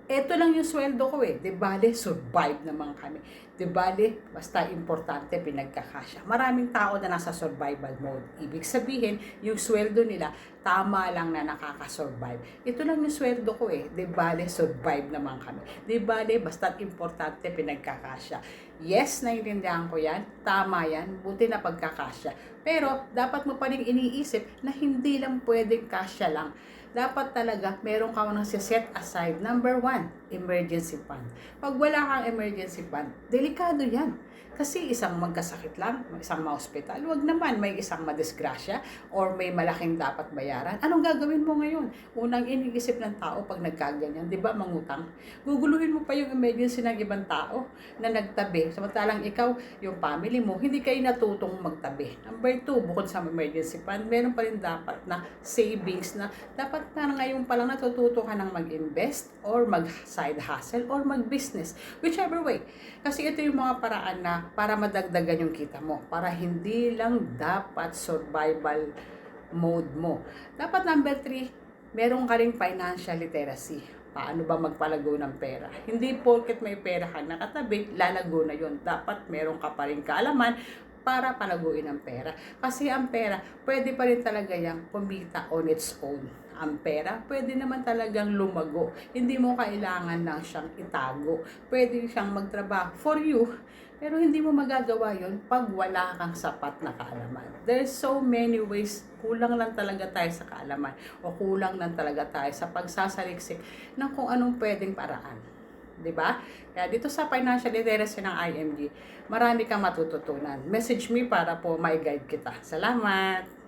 eto lang yung sweldo ko eh. Di bale, survive naman kami. Di bale, basta importante pinagkakasya. Maraming tao na nasa survival mode. Ibig sabihin, yung sweldo nila, tama lang na nakaka-survive. Ito lang yung sweldo ko eh. Di bale, survive naman kami. Di bale, basta importante pinagkakasya. Yes, naiintindihan ko yan. Tama yan. Buti na pagkakasya. Pero, dapat mo pa rin iniisip na hindi lang pwedeng kasya lang. Dapat talaga meron kang set aside. Number one, emergency fund. Pag wala kang emergency fund, delikado yan. Kasi isang magkasakit lang, isang ma-hospital, wag naman may isang madisgrasya or may malaking dapat bayaran. Anong gagawin mo ngayon? Unang iniisip ng tao pag nagkaganyan, di ba, mangutang? Guguluhin mo pa yung emergency ng ibang tao na nagtabi. Samantalang ikaw, yung family mo, hindi kayo natutong magtabi. Number two, bukod sa emergency fund, meron pa rin dapat na savings na dapat na ngayon pa lang natututo ka ng mag-invest or mag-side hustle or mag-business. Whichever way. Kasi ito yung mga paraan na para madagdagan yung kita mo. Para hindi lang dapat survival mode mo. Dapat number 3, meron ka ring financial literacy. Paano ba magpalago ng pera? Hindi porket may pera ka nakatabi, lalago na yun. Dapat meron ka pa rin kaalaman para palaguin ang pera. Kasi ang pera, pwede pa rin talaga yung kumita on its own. Ang pera, pwede naman talagang lumago. Hindi mo kailangan lang siyang itago. Pwede siyang magtrabaho for you, pero hindi mo magagawa yon pag wala kang sapat na kaalaman. There's so many ways. Kulang lang talaga tayo sa kaalaman o kulang lang talaga tayo sa pagsasaliksik ng kung anong pwedeng paraan. 'Di ba? Kaya dito sa financial literacy ng IMG, marami kang matututunan. Message me para po mai-guide kita. Salamat!